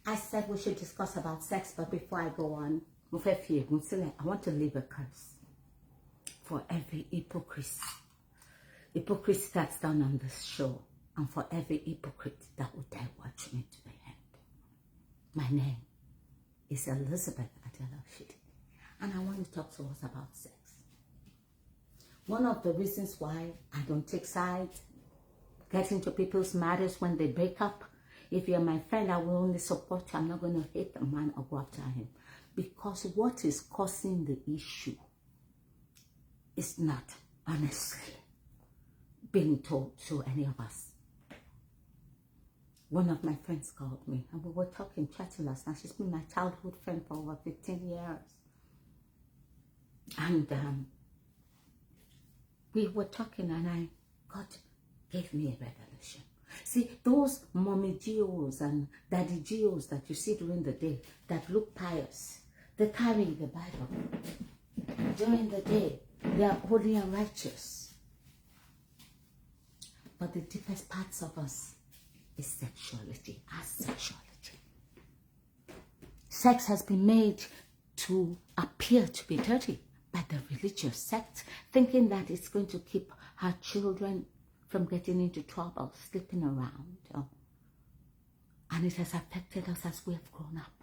I said we should discuss about sex, but before I go on, I want to leave a curse for every hypocrite that's done on this show, and for every hypocrite that will dare watch me to the end. My name is Elizabeth Adeloshidi, and I want to talk to us about sex. One of the reasons why I don't take sides, get into people's matters when they break up. If you're my friend, I will only support you. I'm not going to hate the man or go after him. Because what is causing the issue is not, honestly, being told to any of us. One of my friends called me and we were talking, chatting last night. She's been my childhood friend for over 15 years. And we were talking and God gave me a revelation. See, those mommy geos and daddy geos that you see during the day that look pious, they carry the Bible. During the day, they are holy and righteous. But the deepest parts of us is sexuality, our sexuality. Sex has been made to appear to be dirty by the religious sect, thinking that it's going to keep her children from getting into trouble, sleeping around. And it has affected us as we have grown up.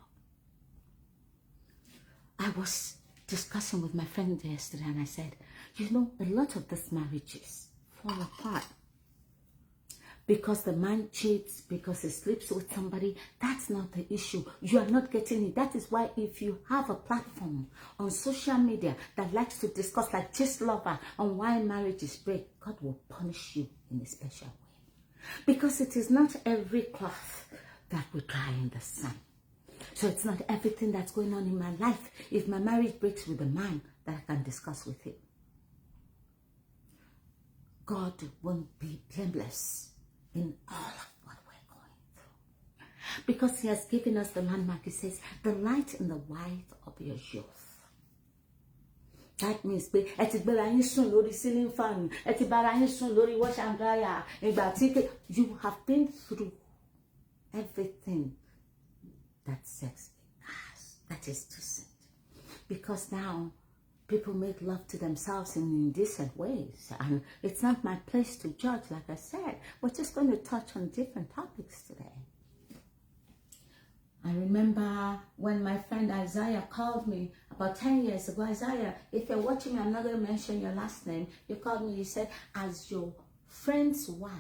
I was discussing with my friend yesterday and I said, you know, a lot of these marriages fall apart because the man cheats, because he sleeps with somebody. That's not the issue. You are not getting it. That is why if you have a platform on social media that likes to discuss like Gist Lover on why marriages break, God will punish you in a special way. Because it is not every cloth that we dry in the sun. So it's not everything that's going on in my life. If my marriage breaks with a man, that I can discuss with him. God won't be blameless in all of what we're going through. Because he has given us the landmark. He says, the light in the white of your youth. That means, you have been through everything that sex has. That is decent. Because now, people make love to themselves in indecent ways. And it's not my place to judge, like I said. We're just going to touch on different topics today. I remember when my friend Isaiah called me about 10 years ago. Isaiah, if you're watching me, I'm not going to mention your last name. You called me, you said, as your friend's wife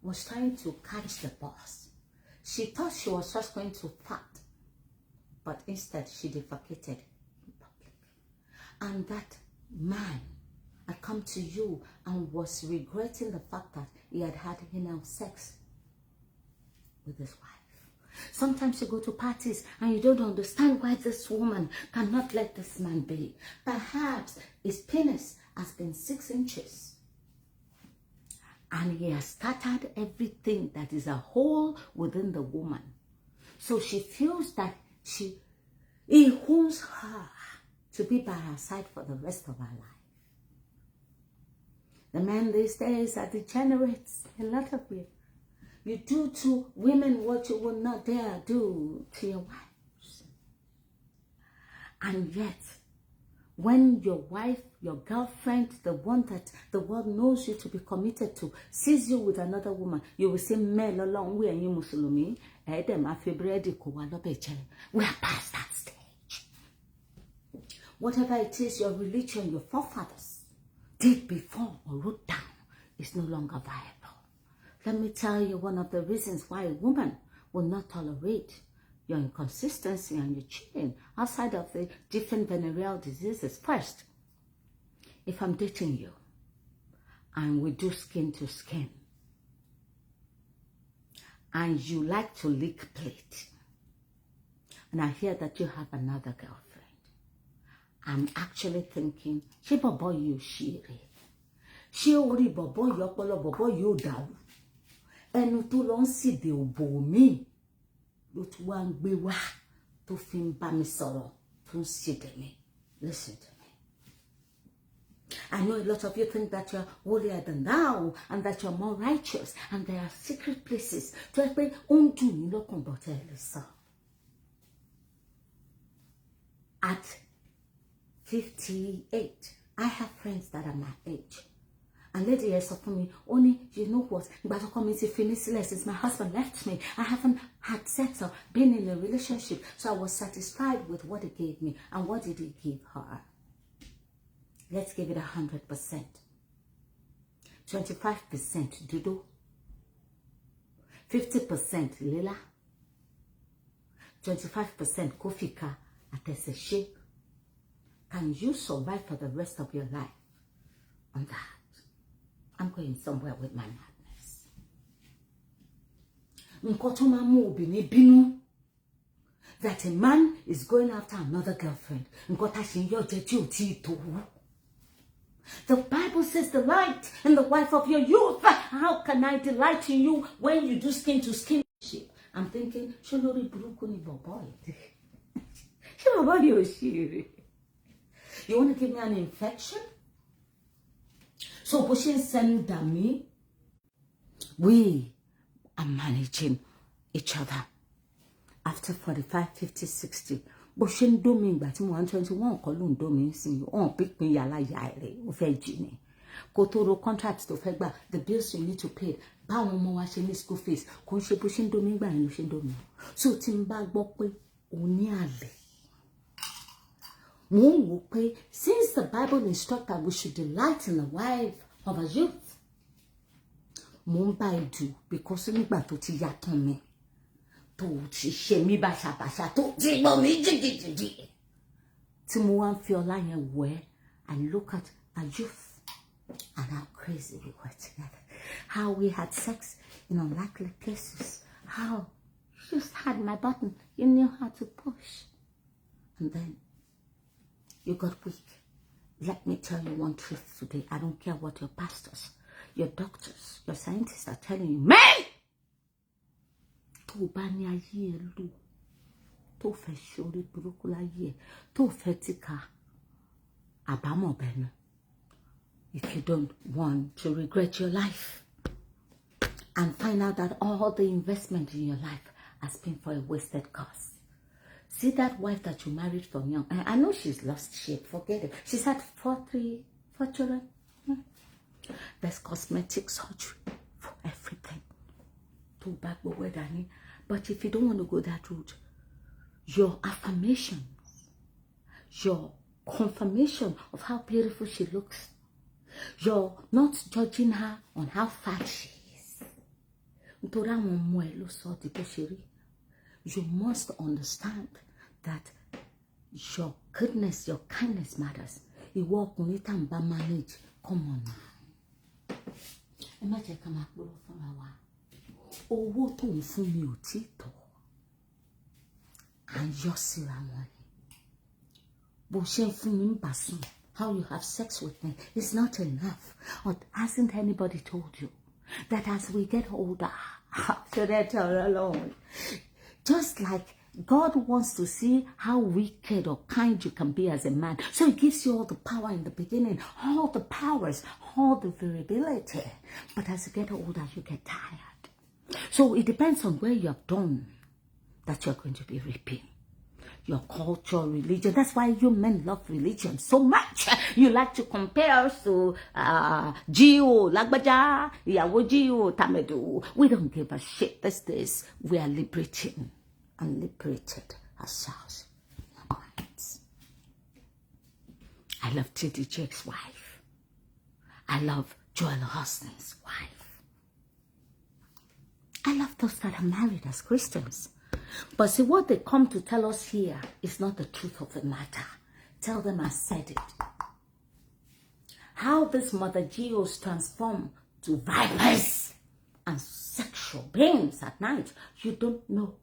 was trying to catch the bus, she thought she was just going to fart, but instead she defecated. And that man had come to you and was regretting the fact that he had had anal sex with his wife. Sometimes you go to parties and you don't understand why this woman cannot let this man be. Perhaps his penis has been 6 inches. And he has scattered everything that is a hole within the woman. So she feels that he owns her to be by her side for the rest of her life. The men these days are degenerates, a lot of you. You do to women what you would not dare do to your wives. And yet, when your wife, your girlfriend, the one that the world knows you to be committed to, sees you with another woman, you will say, "Mel along we and you Musulumi, we are past that stage." Whatever it is your religion, your forefathers did before or wrote down is no longer viable. Let me tell you one of the reasons why a woman will not tolerate your inconsistency and your cheating outside of the different venereal diseases. First, if I'm dating you and we do skin to skin and you like to lick plate and I hear that you have another girlfriend, I'm actually thinking, she bobo you shiri. She ori bobo yopolo bobo you daru. Enu to lon si de obo mi. Lot wan gbe wa to fin ba mi sọ̀rọ̀ to si de mi. Listen to me. I know a lot of you think that you're holier than thou and that you're more righteous, and there are secret places. At 58, I have friends that are my age. And lady here said for me, only, you know what, but since my husband left me, I haven't had sex or been in a relationship. So I was satisfied with what he gave me. And what did he give her? Let's give it 100%. 25% Dudu. 50% Lila. 25% Kofika Ateseshe. Can you survive for the rest of your life on that? I'm going somewhere with my madness. That a man is going after another girlfriend. The Bible says, delight in the wife of your youth. How can I delight in you when you do skin to skin? I'm thinking, you want to give me an infection? So pushing send me, we are managing each other. After 45, 50, 60. Pushing doing but 121 column domain sing on pick me yala yale of Virginia. Kotoro contracts to fegba, the bills you need to pay. Bow more washing school fees, conscious pushing doing by and pushing domain. So Timbag Bokwe Oniale. Since the Bible instructs that we should delight in the wife of a youth, Mumbai do because anybody to yaton me to shemi basha basha to jiggy. Timuan feel like where I look at a youth and how crazy we were together, how we had sex in unlikely places, how you just had my button, you knew how to push, and then you got weak. Let me tell you one truth today. I don't care what your pastors, your doctors, your scientists are telling you. Man! To banya ye lu. To fe shori brukula ye. To fetika. Abamo beno. If you don't want to regret your life and find out that all the investment in your life has been for a wasted cause. See that wife that you married from young. I know she's lost shape. Forget it. She's had four children. There's cosmetic surgery for everything. Too bad, but if you don't want to go that route, your affirmations, your confirmation of how beautiful she looks, you're not judging her on how fat she is. You must understand that your goodness, your kindness matters. You walk on it and manage. Come on now. Imagine come up from a while. Oh, what on for me, Tito? And you're still how you have sex with me is not enough. Or hasn't anybody told you that as we get older, should I tell her alone? Just like God wants to see how wicked or kind you can be as a man. So he gives you all the power in the beginning, all the powers, all the variability. But as you get older, you get tired. So it depends on where you have done that you're going to be reaping. Your culture, religion. That's why you men love religion so much. You like to compare us to Gio, Lagbaja, Yawo Gio, Tamedu. We don't give a shit. This. We are liberating and liberated ourselves. I love T.D. Jake's wife. I love Joel Austin's wife. I love those that are married as Christians. But see, what they come to tell us here is not the truth of the matter. Tell them I said it. How this Mother Geos transform to vipers and sexual beings at night, you don't know.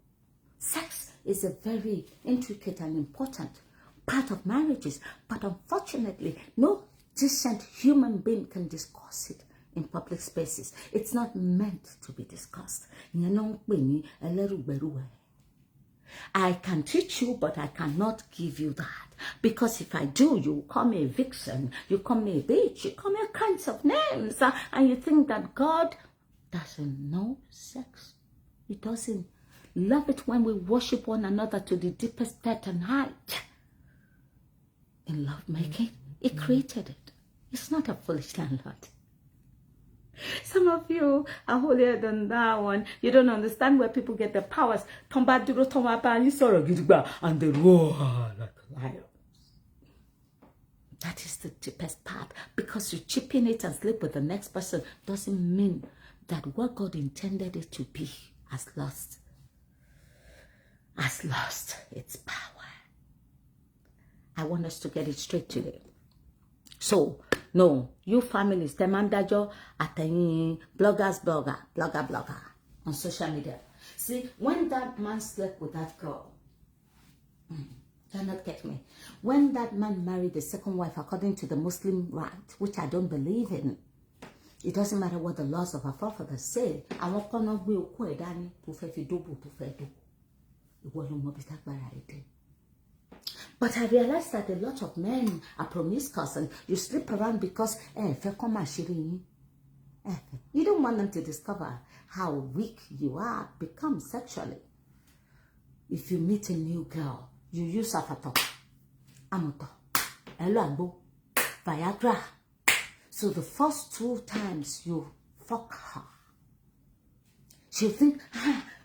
Sex is a very intricate and important part of marriages, but unfortunately, no decent human being can discuss it in public spaces. It's not meant to be discussed. I can teach you, but I cannot give you that. Because if I do, you call me a vixen, you call me a bitch, you call me all kinds of names. And you think that God doesn't know sex. He doesn't love it when we worship one another to the deepest depth and height. In lovemaking, He created it. It's not a foolish landlord. Some of you are holier than that one. You don't understand where people get their powers. And they roar like lions. That is the cheapest part. Because you cheapen it and sleep with the next person doesn't mean that what God intended it to be has lost its power. I want us to get it straight today. So, no, you families, Temandajo, Atani, blogger on social media. See, when that man slept with that girl, cannot get me. When that man married the second wife according to the Muslim rite, which I don't believe in, it doesn't matter what the laws of our forefathers say. I won't come up with Dani to fe double to fe do. It wasn't more but I realized that a lot of men are promiscuous and you sleep around because you don't want them to discover how weak you are, become sexually. If you meet a new girl, you use Afato, Amoto, Elambo, Viagra. So the first 2 times you fuck her, she'll think,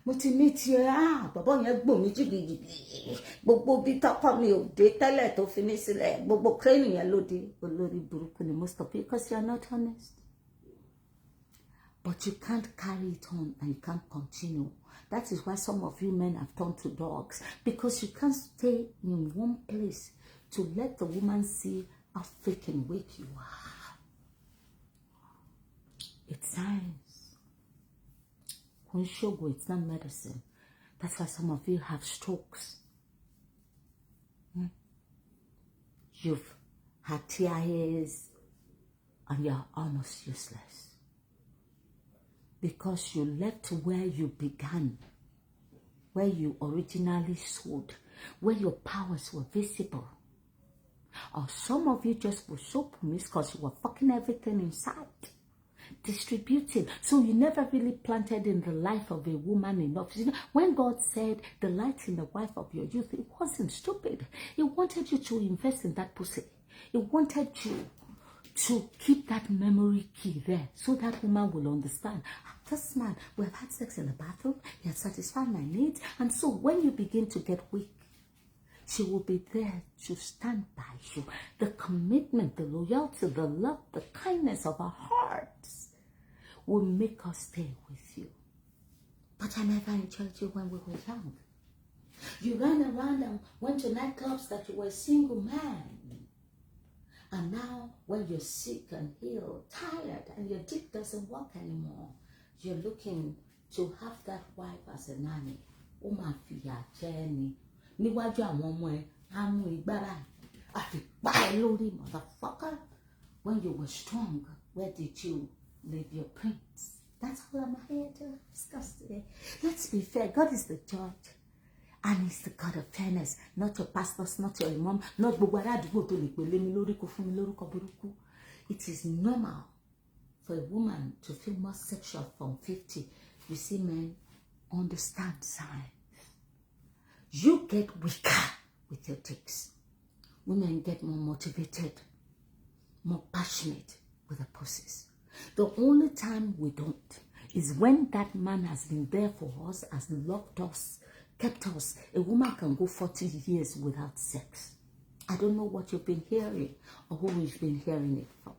bàbá yẹn gbò mí jìgìjìgì gbogbo bí tọkọ mi ò dé tẹ́lẹ̀ tó fi mí sílẹ̀ gbogbo crane yẹn ló dé olórí burúkú ni most of you because you are not honest. But you can't carry it on and you can't continue. That is why some of you men have turned to dogs, because you can't stay in one place to let the woman see how freaking weak you are. It's science. It's not medicine. That's why some of you have strokes. You've had TIAs and you're almost useless. Because you left where you began, where you originally stood, where your powers were visible. Or some of you just were so promiscuous you were fucking everything inside. Distributing. So you never really planted in the life of a woman enough. You know, when God said the light in the wife of your youth, it wasn't stupid. He wanted you to invest in that pussy. He wanted you to keep that memory key there so that woman will understand. This man, we have had sex in the bathroom. He has satisfied my needs. And so when you begin to get weak, she will be there to stand by you. The commitment, the loyalty, the love, the kindness of our hearts will make us stay with you. But I never enjoyed you when we were young. You ran around and went to nightclubs that you were a single man. And now when you're sick and ill, tired, and your dick doesn't work anymore, you're looking to have that wife as a nanny. Oh my fia Jenny. Níwájú àwọn ọmọ ẹ á mú ìgbára àfi pa ẹ́ lórí, motherfucker. When you were strong, where did you leave your prints? That's all I'm here to discuss today. Let's be fair. God is the judge, and He's the God of fairness. Not your pastors, not your imam, not gbogbo ará àdúgbò tó lè pèlè mi lórí kó fún mi lórúkọ burúkú. It is normal for a woman to feel more sexual from 50. You see, men understand signs. You get weaker with your dicks. Women get more motivated, more passionate with the pussies. The only time we don't is when that man has been there for us, has loved us, kept us. A woman can go 40 years without sex. I don't know what you've been hearing or who you've been hearing it from.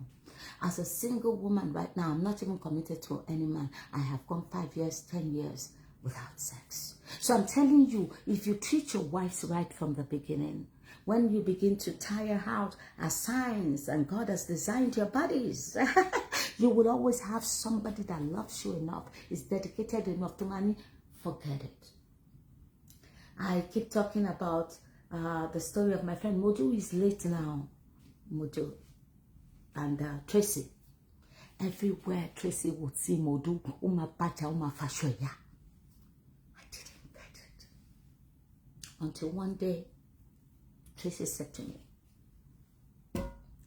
As a single woman right now, I'm not even committed to any man. I have gone 5 years, 10 years without sex. So I'm telling you, if you treat your wives right from the beginning, when you begin to tire out as signs and God has designed your bodies, you will always have somebody that loves you enough, is dedicated enough to money. Forget it. I keep talking about the story of my friend Mojo. Is late now, Mojo, and Tracy. Everywhere Tracy would see Mojo, Uma Pacha, Uma Fashoya. I didn't get it. Until one day, Tracy said to me,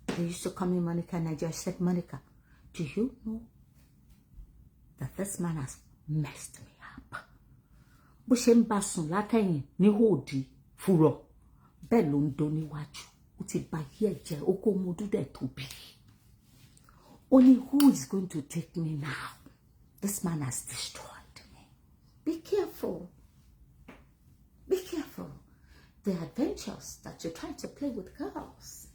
they used to call me Monica, and I just said, Monica, do you know that this man has messed me up? Bó ṣe ń bá sùn látẹ̀yìn ní hòdì fúrọ̀, bẹ́ẹ̀ ló ń dó níwájú. Ó ti bà yé ẹ̀jẹ̀, ó kó mo dúdẹ̀ tóbi. Only who is going to take me now? This man has destroyed me. Be careful. Be careful. The adventures that you're trying to play with girls.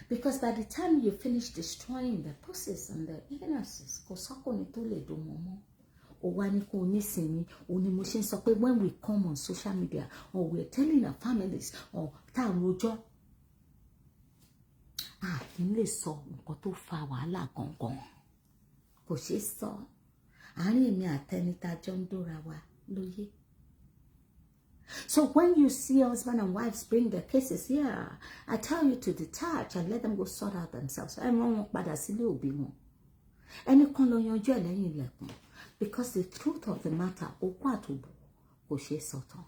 Because by the time you finish destroying the pussies and the innocences, when we come on social media or we're telling our families or kí n lè sọ nǹkan tó fa wàhálà gangan. Kò ṣeé sọ. Àárín èmi àtẹnita jọ ń dóra wa lóye. So when you see husband and wives bring their cases here, I tell you to detach and let them go sort out themselves. Wọn padà sílé òbí wọn. Ẹnìkan ló yanjú ẹ̀ lẹ́yìn ilẹ̀kùn. Because the truth of the matter, okú àtòbò kò ṣeé sọ̀tàn.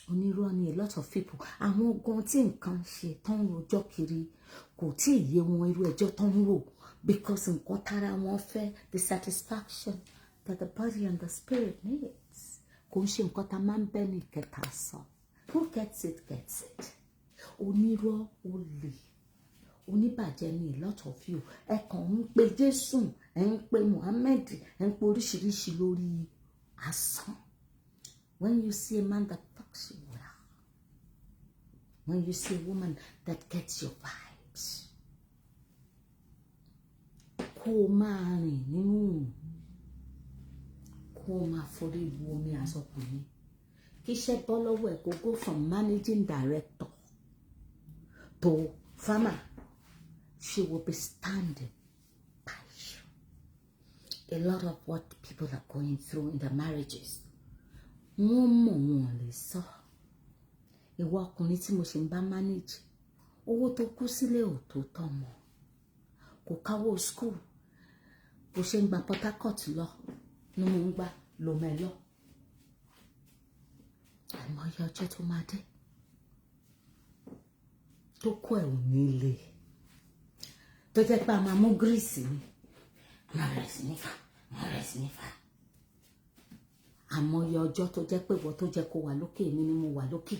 Onírọ́ ni a lot of people. Àwọn ogun tí nǹkan ṣe tán rojọ́ kiri kò tí ì yé wọn irú ẹjọ́ tán rò. Because nǹkan tára wọn fẹ́, the satisfaction that the body and the spirit needs. Kò ń ṣe nǹkan tá máa ń bẹ́ ní ìkẹta sọ. Who gets it, gets it. Onírọ́ olè. Oníbàjẹ́ ni a lot of you. Ẹ kàn ń pe Jésù, ẹ ń pe Muhammad, ẹ ń pe oríṣiríṣi lórí asán. When you see a man that fucks you well, when you see a woman that gets your vibes, kó máa rìn nínú, kó máa forí bu omi àsọkùnrin, kí iṣẹ́ bọ́ lọ́wọ́ ẹ̀ kó go from managing director to farmer, she will be standing by you. A lot of what people are going through in their marriages, wọ́n mọ̀ wọ́n lè sọ. Ìwọ ọkùnrin tí mo ṣe ń bá manage, owó tó kú sílé ò tó tọ́mọ. Kò káwó school, bó ṣe ń gba Port Harcourt lọ, ní mo ń gbà Lomé lọ. Àìmọye ọjọ́ tó máa dé, tó kó ẹ̀ ò ní lè. Tó jẹ́ pé a máa mú gírísì ni, máa rẹ̀ sí nífà, máa rẹ̀ sí nífà. Àmọye ọjọ́ tó jẹ́ pé wọ́n tó jẹ́ kó wà lókè, èmi ni mo wà lókè.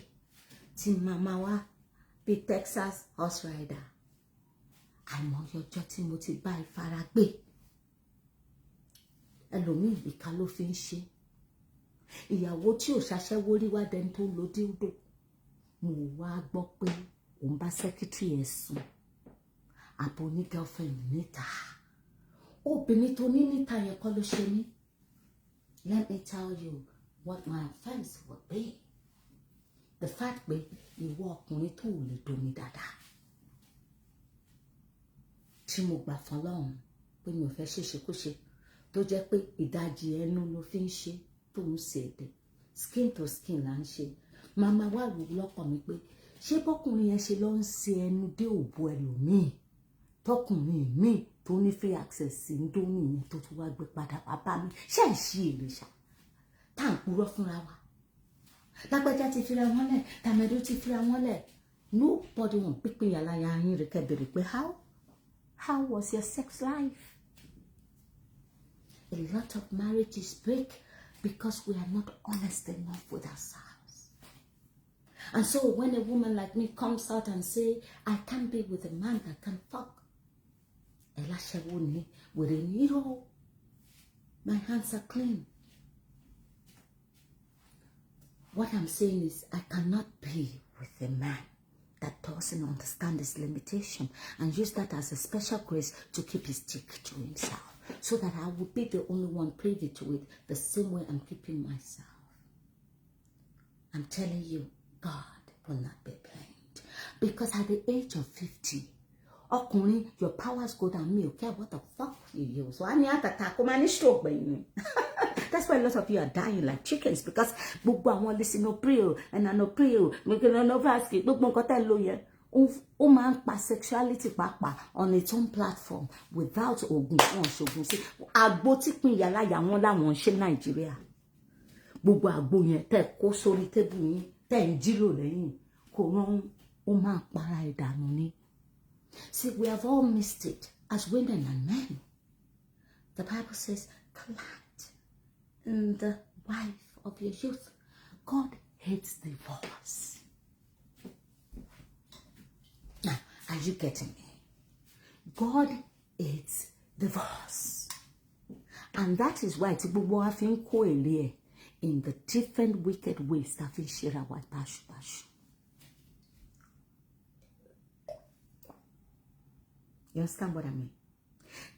Tí màmá wá bí Texas horse rider. Àìmọye ọjọ́ tí mo ti bá ìfara gbé. Ẹlòmíì ìka ló fi ń ṣe. Ìyàwó tí ò ṣaṣẹ́wó rí wá dẹni tó lo dildo. Mo wá gbọ́ pé òun bá secretary ẹ̀ sùn. Àbò ní girlfriend níta. Obìnrin tó ní níta yẹn kọ́ ló ṣe mí. Let me tell you what my offense would be. The fact pé ìwọ ọkùnrin tó lè domi dáadáa. Tí mo gbà fọlọ́run pé mi ò fẹ́ ṣèṣekúṣe, tó jẹ́ pé ìdajì ẹnu ló fi ń ṣe tó ń ṣe èdè. Skin to skin là ń ṣe. Màmá wà rò lọ́kàn mi pé ṣé bọ́kùnrin yẹn ṣe ló ń ṣe ẹnu dé òbò ẹlòmíì? Tọkùnrin míì tó ní free access sí ń dóní yẹn tó tún wá gbé padà wá bá mi. Ṣé ẹ̀ ṣí èrè ṣá? Tá à ń purọ́ fúnra wa. Lágbájá ti fira wọn lẹ̀, tàmẹ́dó ti fira wọn lẹ̀. Nobody wọn pípín yàrá yín rẹ̀ kẹ́bẹ̀rẹ̀ pé how was your sex life? A lot of marriages break because we are not honest enough with ourselves. And so when a woman like me comes out and say, I can't be with a man that can fuck, my hands are clean. What I'm saying is I cannot be with a man that doesn't understand his limitation and use that as a special grace to keep his dick to himself, so that I will be the only one privy to it the same way I'm keeping myself. I'm telling you, God will not be blamed. Because at the age of 50, ọkùnrin, your powers go down. Me, okay, what the fuck you use? So I need to attack my stroke, baby. That's why a lot of you are dying like chickens, because gbogbo àwọn listen no pray and no pray make no ask gbogbo nǹkan tẹ́ ló yẹ ó máa ń pa sexuality pàápàá on its own platform without ogun wọn ṣogun sí àgbo tí pin yàrá yà wọn láwọn ṣe Nàìjíríà gbogbo àgbo yẹn tẹ́ kó sórí tébù yín tẹ́ ń jílò lẹ́yìn kò rán ó máa para ìdànù ni. See, we have all missed it as women and men. The Bible says, "Glad in the wife of your youth." God hates divorce. Now, are you getting me? God hates divorce. And that is why gbogbo wa fi ń kó èlé ẹ̀ in the different wicked ways that fi ń ṣe ra wa báṣubàṣu. You understand what I mean?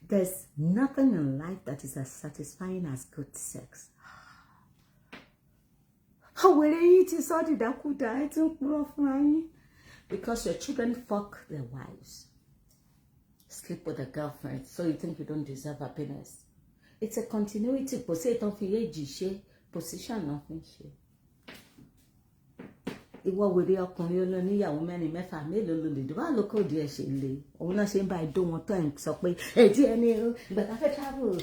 There's nothing in life that is as satisfying as good sex. Because your children fuck their wives, sleep with a girlfriend, so you think you don't deserve happiness. It's a continuity. Position nothing. Ìwọ wèrè ọkùnrin olóníyàwó mẹ́rin mẹ́fà mélòó ló lè dùn wá lóko díẹ̀ ṣe lè òun náà ṣe ń bá ìdó wọn tó ẹ̀ ń sọ pé èdè ẹni ìgbà tá fẹ́ travel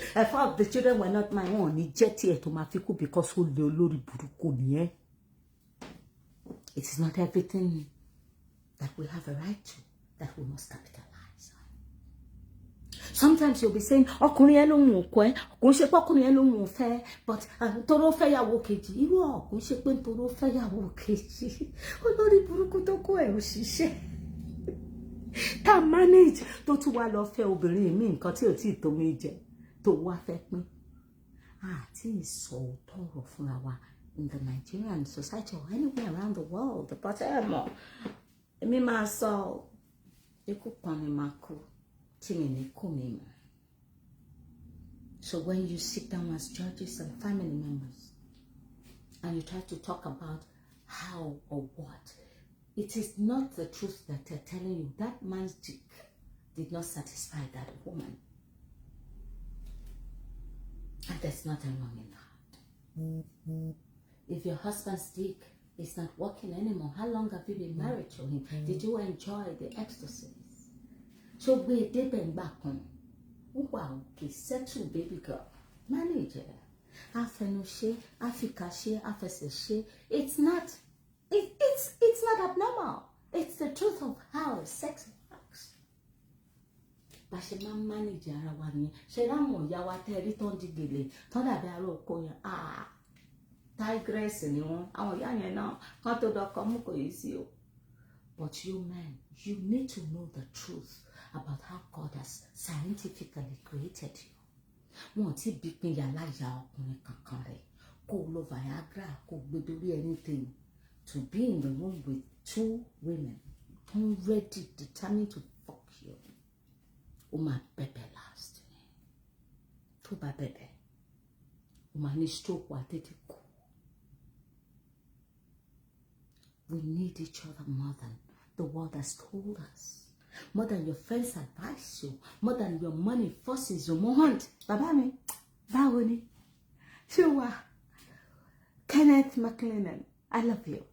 the children were not mine wọn ò ní jẹ́ tiẹ̀ tó máa fi kú because ó lé olórí burúkú nìyẹn. It is not everything that we have a right to that we must capitalize on. Sometimes you'll be saying ọkùnrin yẹn ló ń kọ ẹ kò ń ṣe pé ọkùnrin yẹn ló ń fẹ́ but toro fẹ́ yàwó kejì irú kò ń ṣe pé toro fẹ́ yàwó kejì olórí burúkú tó kó ẹ òṣìṣẹ́ tá manage tó tún wá lọ fẹ́ obìnrin mi nǹkan tí ò tí tó mi jẹ tó wá fẹ́ pín àti ìsọ tọrọ fúnra wa in the Nigerian society or anywhere around the world but èmi máa sọ ikú kan ni máa kú. So when you sit down as judges and family members and you try to talk about how or what, it is not the truth that they're telling you. That man's dick did not satisfy that woman. And there's nothing wrong in that. If your husband's dick is not working anymore, how long have you been married to him? Did you enjoy the ecstasy? So we didn't back on. Wow, okay, settle baby girl. Manager. Afenushe, Afikashe, Afeseshe. It's not abnormal. It's the truth of how sex works. But she man manager arawani. She ramo yawa teri tondi gele. Tonda be aro koya. Tigress ni won. Awon ya yen na kan to do komu ko isi o. But you men, you need to know the truth about how God has scientifically created you. Wọ́n ti bí pin ya láyà ọkùnrin kankan rẹ̀ kó lo Viagra kó gbedori anything to be in the room with two women ready, determined to fuck you. O ma bẹ̀bẹ̀ last. Tó bá bẹ̀bẹ̀. O ma ní stroke wa tètè kú. We need each other more than the world has told us. More than your friends advise you, more than your money forces you. Mohand, Baba mi, báwo ni? Ṣé Kenneth McLennan, I love you.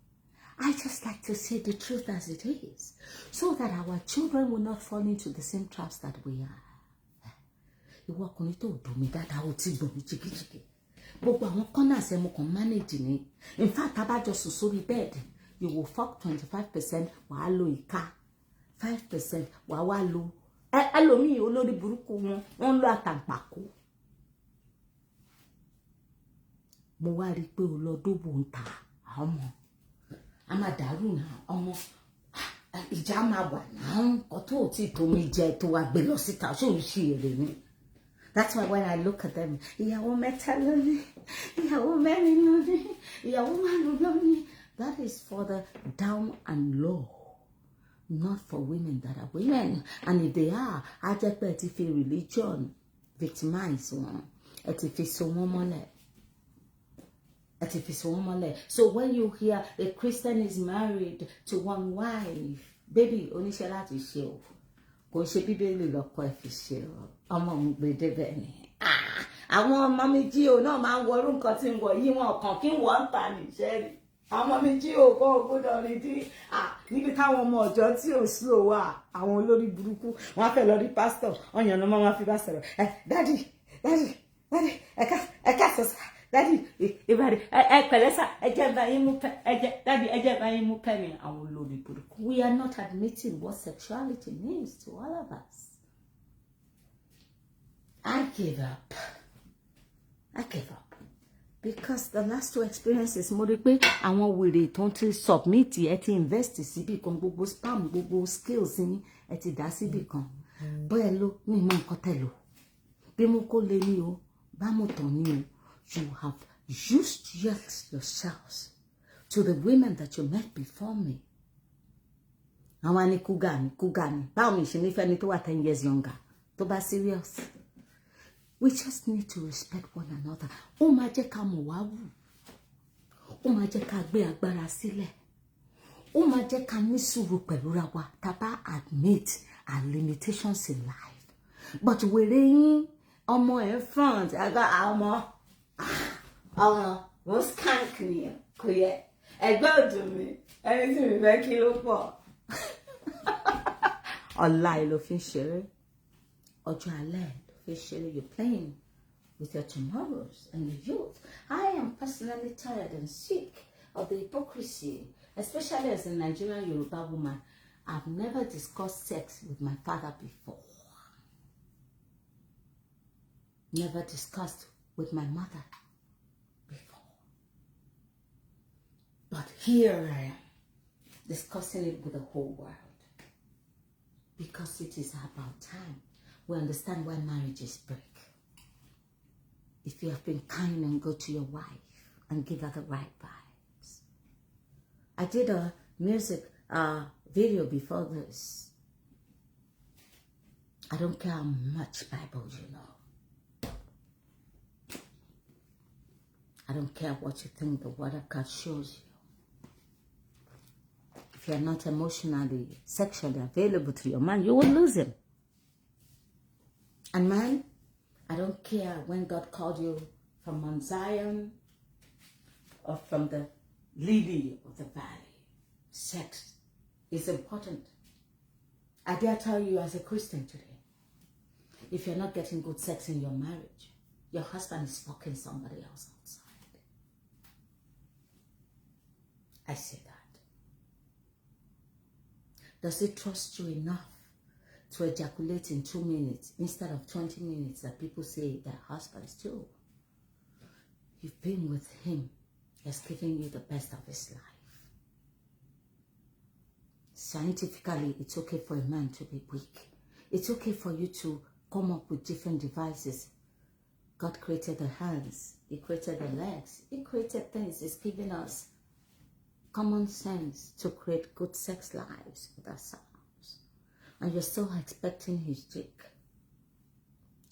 I just like to say the truth as it is, so that our children will not fall into the same traps that we are. Ìwọ ọkùnrin tó dùn mí dáadáa ó ti gbọ̀n mí jìgìjìgì. Gbogbo àwọn corners ẹ mo kàn manage ni. In fact, abájọ sùn sórí bed, you will fuck 25%, wàá lo ìka. 5% wà lo ẹlòmíì olórí burúkú wọn lo àtàǹpàkò. Mo wá rí pé o lọ dóbò ń ta ọmọ a máa dàrú náà ọmọ ìjà máa wà náà kò tó tí tó mi jẹ tó wá gbé lọ síta ṣé ò ń ṣe èrè ni. That's why when I look at them, ìyàwó mẹ́ta lónìí, ìyàwó mẹ́rin lónìí, ìyàwó márùn lónìí. That is for the down and low. Not for women that are women. And if they are, I just bet if a religion victimize one, if it's so mole. So when you hear a Christian is married to one wife, baby, oníṣẹ́ láti ṣe o. Kò ṣe Bíbélì lọ́kọ ẹ fi ṣe o. Ọmọ ń gbé débẹ̀ ni. Àwọn ọmọ mi jí o náà máa ń wọ orú nǹkan tí ń wọ yí wọn kàn kí wọ́n ń ta nìṣẹ́ rí. Àwọn mi jí o kọ́ gbọ́dọ̀ rí dí níbi táwọn ọmọ ọ̀jọ́ tí ò sí ò wà àwọn olórí burúkú wọ́n á fẹ́ lọ rí pásítọ̀ ọ̀yàn náà máa fi bá sọ̀rọ̀ dádì ẹ̀ka sọ̀sà Daddy, everybody, we are not admitting what sexuality means to all of us. I gave up. Because the last two experiences, mo rí pé àwọn wèrè tó ń ti submit ẹ ti invest síbì kan, gbogbo spam, gbogbo skills ní ẹ ti dá síbì kan. Bóyá ló mi mọ nǹkan tẹ́ lò. Bí mo kó lé ní o, bá mo tàn ní o. You have used yourselves to the women that you met before me. Àwọn ni kúgà ni. Báwo mi ṣe ní fẹ́ni tó wà 10 years younger. Tó bá serious. We just need to respect one another. Ó máa jẹ́ ká mọ̀ wá wù. Ó máa jẹ́ ká gbé agbára sílẹ̀. Ó máa jẹ́ ká ní sùúrù pẹ̀lú ra wa tá bá admit our limitations in life. But wèrè yín ọmọ ẹ̀ front ọmọ wọ́n skank ni kò yẹ ẹgbẹ́ òdùn mi ẹni tí mi fẹ́ kí ló pọ̀. Ọ̀la ẹ̀ ló fi ń ṣeré. Ọjọ́ alẹ́ you're playing with your tomorrows and your youth. I am personally tired and sick of the hypocrisy, especially as a Nigerian Yoruba woman. I've never discussed sex with my father before. Never discussed with my mother before. But here I am, discussing it with the whole world. Because it is about time we understand why marriages break. If you have been kind and good to your wife and give her the right vibes. I did a music video before this. I don't care how much Bible you know. I don't care what you think the Word of God shows you. If you're not emotionally, sexually available to your man, you will lose him. And man, I don't care when God called you from Mount Zion or from the lily of the valley. Sex is important. I dare tell you as a Christian today, if you're not getting good sex in your marriage, your husband is fucking somebody else outside. I say that. Does he trust you enough to ejaculate in 2 minutes instead of 20 minutes that people say their husbands do? You've been with him. He's giving you the best of his life. Scientifically, it's okay for a man to be weak. It's okay for you to come up with different devices. God created the hands. He created the legs. He created things. He's given us common sense to create good sex lives with ourselves. And you're still expecting his dick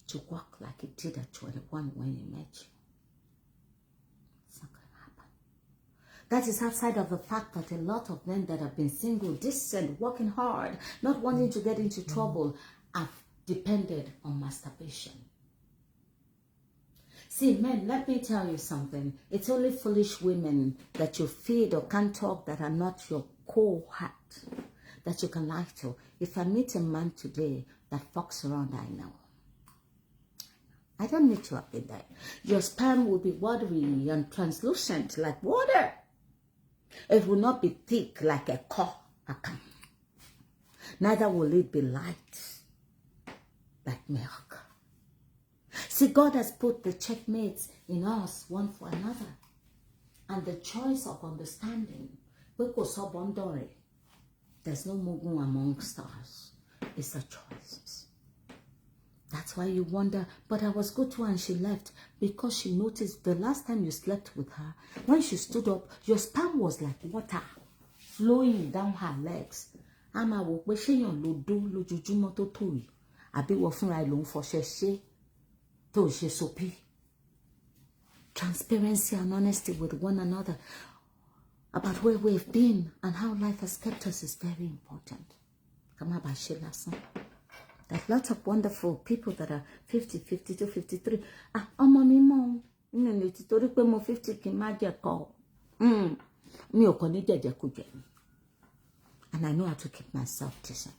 to work like it did at 21 when he met you. It's not going to happen. That is outside of the fact that a lot of men that have been single, decent, working hard, not wanting to get into trouble, have depended on masturbation. See, men, let me tell you something. It's only foolish women that you feed or can't talk that are not your cohort that you can lie to. If I meet a man today that fucks around, I know. I don't need to have been there. Your sperm will be watery and translucent like water. It will not be thick like a cock. Neither will it be light like milk. See, God has put the checkmates in us, one for another. And the choice of understanding, there's no mugun amongst us. It's a choice. That's why you wonder, but I was good to her and she left because she noticed the last time you slept with her, when she stood up, your sperm was like water flowing down her legs. Ama wo pe seyan lo do lójoojúmọ́ tó tó yìí àbí wo fúnra ẹ ló ń fọṣẹ ṣe tó ṣe sopi. Transparency and honesty with one another about where we've been and how life has kept us is very important. Kama ba ṣe lásán. There's lots of wonderful people that are 50, 52, 53. Ah, ọmọ mi mọ̀ nínú ni ti torí pé mo 50 kí n má jẹ kọ. Mi ò kàn ní jẹjẹkújẹ. And I know how to keep myself decent.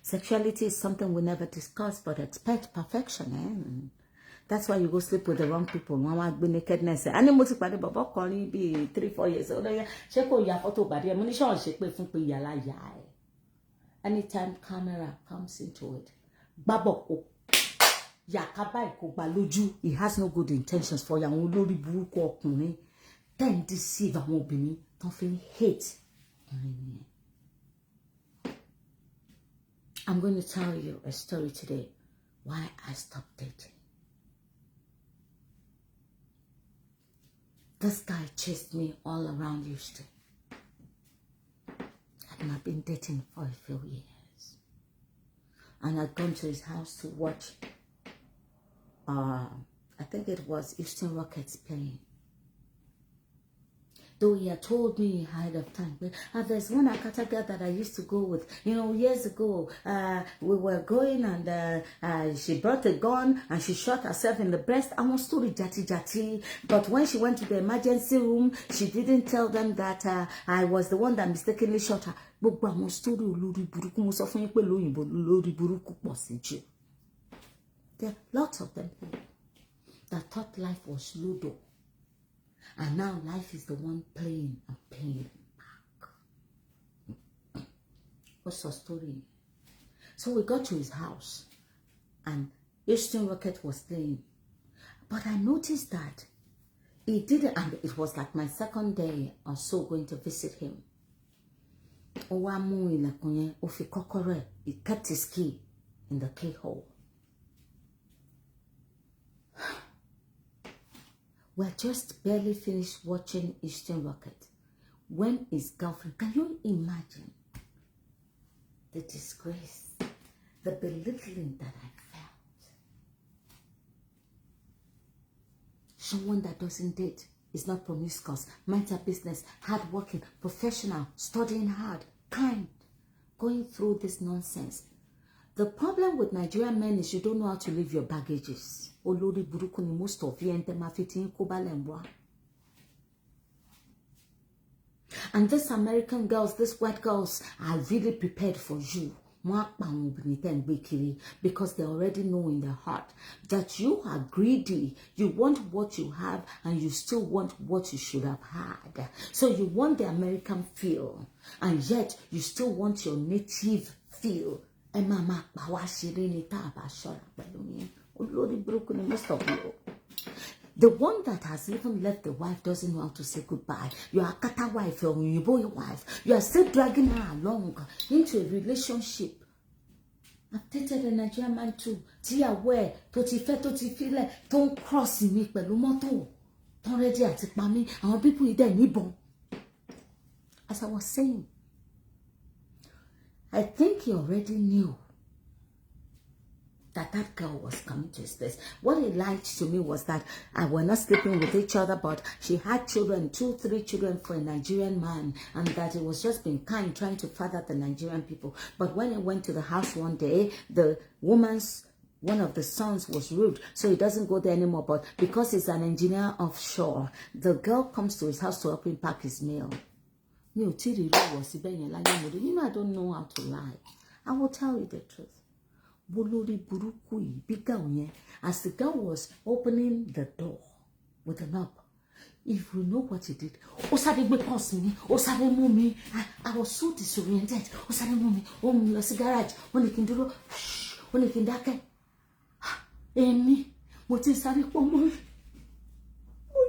Sexuality is something we never discuss, but expect perfection. That's why you go sleep with the wrong people. Mama be nakedness. Ani mo ti pàdé bàbá kan ní bí 3-4 years old. Ṣé kò ya photo bàdé mo ní ṣé on ṣe pé fún pé yàlá ya ẹ. Anytime camera comes into it. Babo ko yakaba ko gba lójú. He has no good intentions for ya wọ́n lórí burúkú ọkùnrin. Then deceive àwọn obìnrin ton fi hate. I'm going to tell you a story today why I stopped dating. This guy chased me all around Houston. And I've been dating for a few years. And I'd gone to his house to watch, I think it was Houston Rockets playing. Though he had told me ahead of time, there's one Akata girl that I used to go with, years ago. We were going and she brought a gun and she shot herself in the breast. I was story jati. But when she went to the emergency room, she didn't tell them that I was the one that mistakenly shot her. But I was story olórí burúkú mo sọ fún yín pé lóyìnbó olórí burúkú pọ̀ sí jù. There are lots of them that thought life was Ludo. And now life is the one playing and paying back. What's the story? So we got to his house and Houston Rocket was playing. But I noticed that he didn't, and it was like my second day or so going to visit him. He kept his key in the keyhole. We're just barely finished watching Houston Rocket when his girlfriend, can you imagine the disgrace, the belittling that I felt? Someone that doesn't date, is not promiscuous, minds her business, hardworking, professional, studying hard, kind, going through this nonsense. The problem with Nigerian men is you don't know how to leave your baggages. Olórí burúkú ni most of you ente ma fi tin ko balembwa. And these American girls, these white girls are really prepared for you. Because they already know in their heart that you are greedy. You want what you have and you still want what you should have had. So you want the American feel and yet you still want your native feel. The one that has even left the wife doesn't know how to say goodbye. You are a kata wife, or you boy wife. You are still dragging her along into a relationship. I've dated a Nigerian man too. Tia where toti feel don't cross me pẹ̀lú mọ́tò. Don't ready at it, mommy. And people in there nibon. As I was saying, I think he already knew that girl was coming to his place. What he lied to me was that we're not sleeping with each other, but she had children, 2-3 children for a Nigerian man, and that he was just being kind, trying to father the Nigerian people. But when he went to the house one day, one of the sons was rude, so he doesn't go there anymore. But because he's an engineer offshore, the girl comes to his house to help him pack his mail. You know, I don't know how to lie. I will tell you the truth. As the girl was opening the door with a knob, if you know what he did, I was so disoriented. Lost garage. When he can do when he can darken. Amy, what is that? What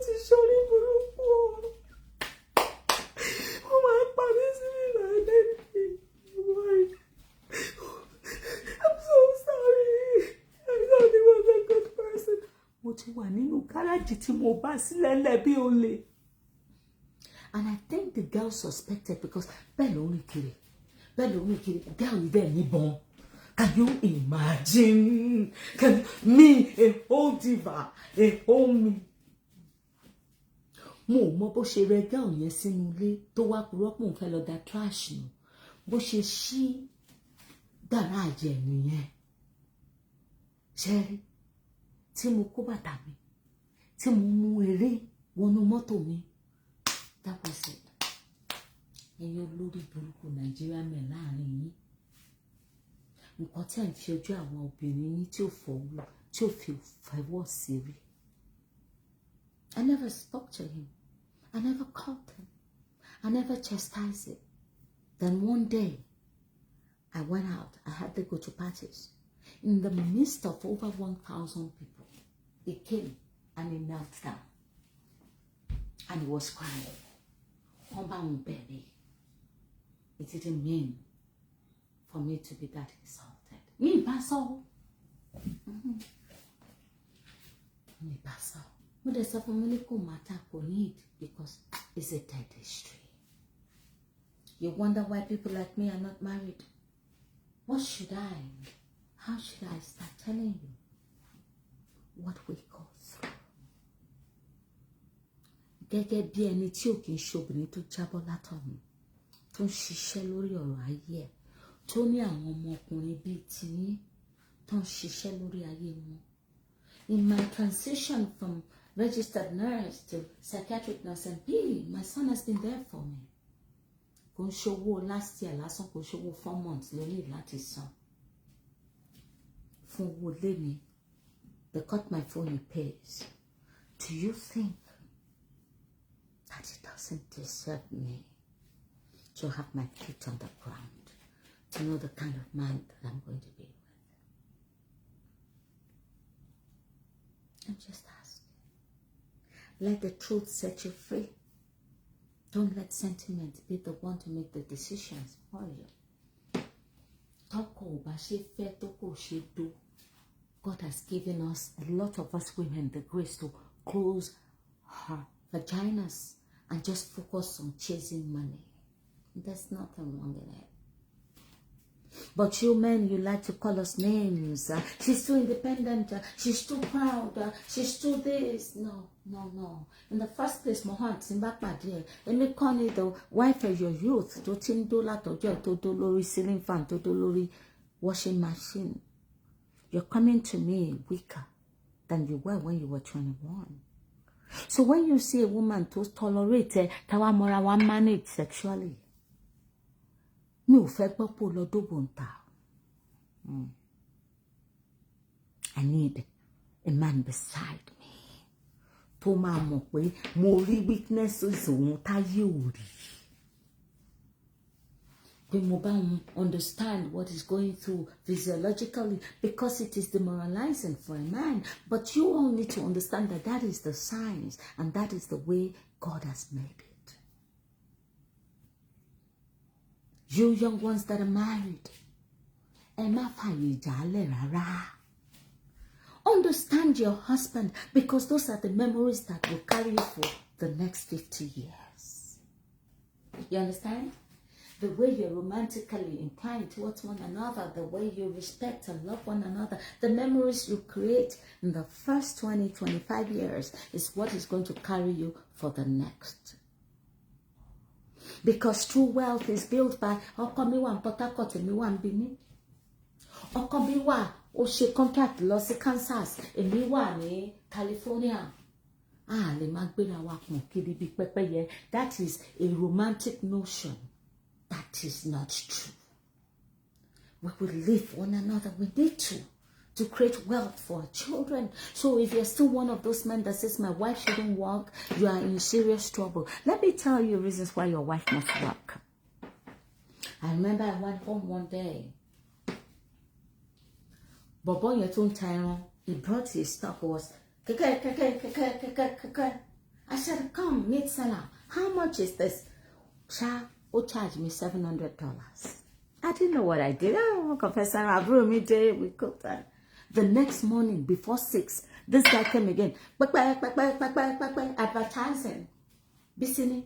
is sorry? And I think the girl suspected because girl, you then born. Can you imagine? Me, a whole diva, a whole me. Mo bó ṣe rẹ girl yẹn sínú ilé tó wá purọ́ pé òun fẹ́ lọ da trash nù. Bó ṣe ṣí garage nìyẹn. Ṣẹ́rí, tí mo kó bàtà mi, tí mo mú eré wọnú mọ́tò mi. That was it. Ẹ̀yin olórí burúkú Nigerian men láàrin yín. Nǹkan tí à ń fi ojú àwọn obìnrin yín tí ò fọwọ́ tí ò fi fẹ́wọ́ sí rí. I never spoke to him. I never called him. I never chastised him. Then one day, I went out. I had to go to parties. In the midst of over 1,000 people, he came and he knelt down. And he was crying. Baby. It didn't mean for me to be that insulted. Me, Basso. Me, Basso. But there's a family matter for need because it's a dead history. You wonder why people like me are not married. What should I? How should I start telling you what we go through? Gẹ́gẹ́ bí ẹni tí ò kì í ṣobìnrin tó jábọ́ látọ̀run, tó ń ṣiṣẹ́ lórí ọ̀rọ̀ ayé ẹ̀, tó ní àwọn ọmọkùnrin bíi tiyín tó ń ṣiṣẹ́ lórí ayé wọn. In my transition from registered nurse to psychiatric nurse and B, my son has been there for me. Kò ń ṣòwò last year lásán, kò ń ṣòwò 4 months lórí láti san. Fún owó lé mi, they cut my phone, he pays. Do you think that it doesn't deserve me to have my feet on the ground, to know the kind of man that I'm going to be with? I'm just asking. Let the truth set you free. Don't let sentiment be the one to make the decisions for you. God has given us, a lot of us women, the grace to close our vaginas and just focus on chasing money. There's nothing wrong in it. But you men, you like to call us names. She's too independent. She's too proud. She's too this. No. In the first place, Mohan, Emi Connie, the wife of your youth, to $10 to lorry ceiling fan, to lorry washing machine. You're coming to me weaker than you were when you were 21. So when you see a woman to tolerate, Tawamora one manage sexually. I need a man beside me. To máa mọ̀ pé mo rí weaknesses òun táyé ò rí. Pé mo bá wọn understand what is going through physiologically, because it is demoralizing for a man. But you all need to understand that that is the science and that is the way God has made it. You young ones that are married, understand your husband, because those are the memories that will carry you for the next 50 years. You understand? The way you're romantically inclined towards one another, the way you respect and love one another, the memories you create in the first 20, 25 years is what is going to carry you for the next. Because true wealth is built by Okomiwa Port Harcourt and Miwa Bini. Okomiwa Oshe contract Los Kansas and Miwa ni California. Le magbera wa kon kiri bi pepeye. That is a romantic notion. That is not true. We will live one another. We need to create wealth for our children. So if you're still one of those men that says my wife shouldn't work, you are in serious trouble. Let me tell you reasons why your wife must work. I remember I went home one day. Bobo Yetun Tyron, he brought his stuff, was I said, come, meet Salah. How much is this? Who charged me $700. I didn't know what I did. I confess, I brought me day, we cooked that. The next morning, before 6, this guy came again. Advertising. Bisini.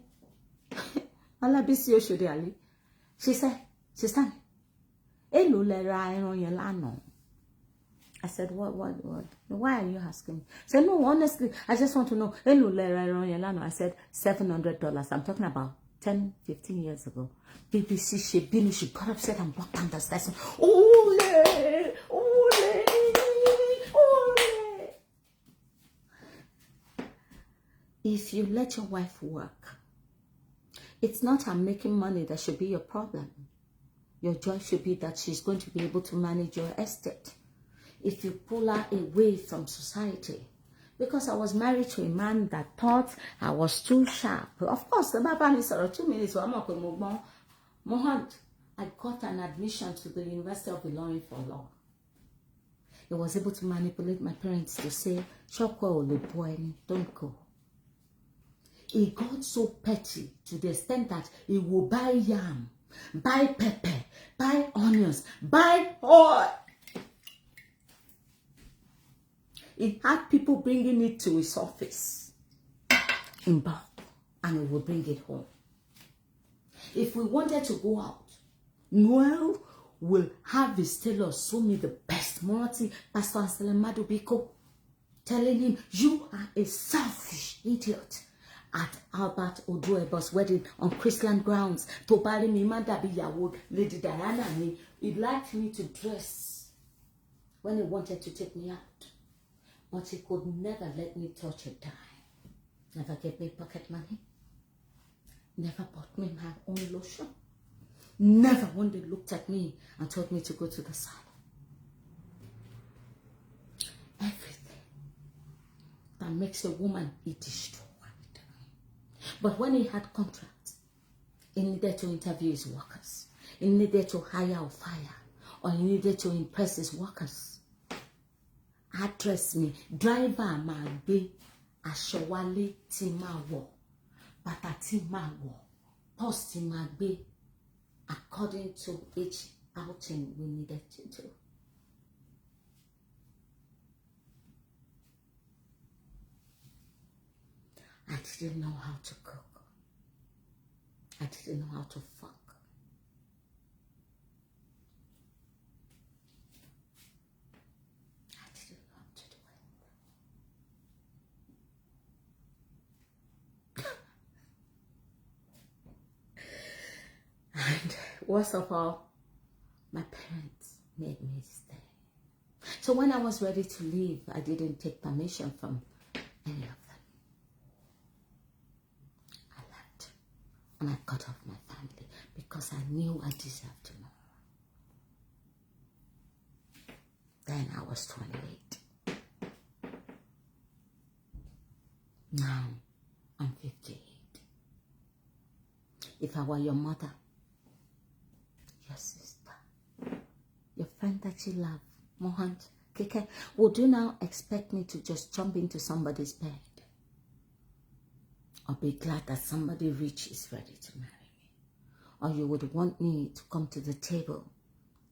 Allah bisi Oshodi Ali. She said, Sister, I said, what? Why are you asking me? She said, no, honestly, I just want to know. I said, $700. I'm talking about 10, 15 years ago. BBC, she got upset and walked down the stairs. Ole! If you let your wife work, it's not her making money that should be your problem. Your joy should be that she's going to be able to manage your estate. if you pull her away from society. Because I was married to a man that thought I was too sharp. Of course, the Baba is 2 minutes. Mohand, I got an admission to the University of Ilorin for law. He was able to manipulate my parents to say, Chokwa Oleboy, don't go. He got so petty to the extent that he will buy yam, buy pepper, buy onions, buy oil. He had people bringing it to his office in bulk, and he would bring it home. If we wanted to go out, Noel will have his tailor sew me the best. Morati, Pastor Anselm Madubiko, telling him, you are a selfish idiot. At Albert Oduebo's wedding on Christian grounds, Tobari Mimanda Biyawo, Lady Diana, he liked me to dress when he wanted to take me out. But he could never let me touch a dime. Never gave me pocket money. Never bought me my own lotion. Never one day looked at me and told me to go to the salon. Everything that makes a woman, he destroyed. But when he had contracts, he needed to interview his workers. He needed to hire or fire. Or he needed to impress his workers. Address me, driver máa gbé, aṣọ wálé tí máa wọ̀, bàtà tí máa wọ̀, purse tí máa gbé, according to each outing we needed to do. I didn't know how to cook. I didn't know how to fuck. And worst of all, my parents made me stay. So when I was ready to leave, I didn't take permission from any of them. I left and I cut off my family because I knew I deserved more. Then I was 28. Now I'm 58. If I were your mother, your sister, your friend that you love, Mohand, Keke, would you now expect me to just jump into somebody's bed? Or be glad that somebody rich is ready to marry me? Or you would want me to come to the table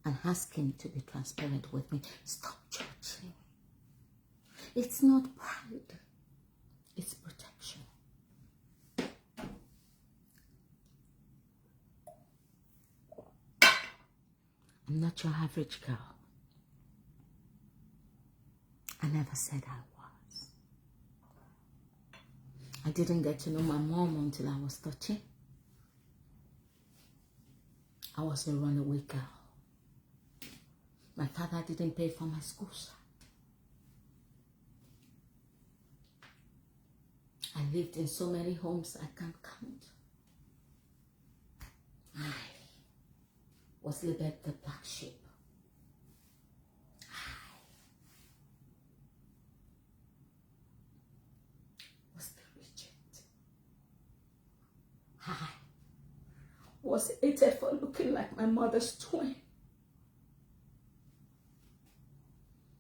and ask him to be transparent with me? Stop judging. It's not pride, it's protection. I'm not your average girl. I never said I was. I didn't get to know my mom until I was 13. I was a runaway girl. My father didn't pay for my schools. I lived in so many homes I can't count. I was labeled the black sheep. I was the reject. I was hated for looking like my mother's twin.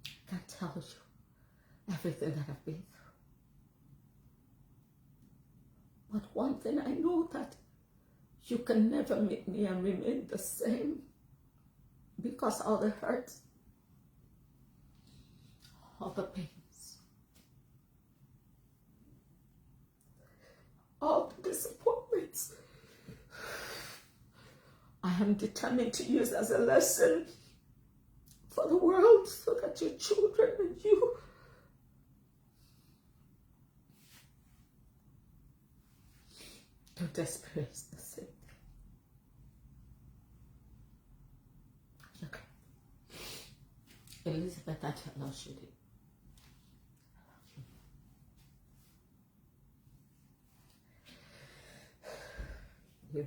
I can't tell you everything that I've been through. But one thing I know, that you can never make me and remain the same, because all the hurt, all the pains, all the disappointments, I am determined to use as a lesson for the world, so that your children and you don't experience the same thing. Okay. Elizabeth, I tell her, should it? I love you.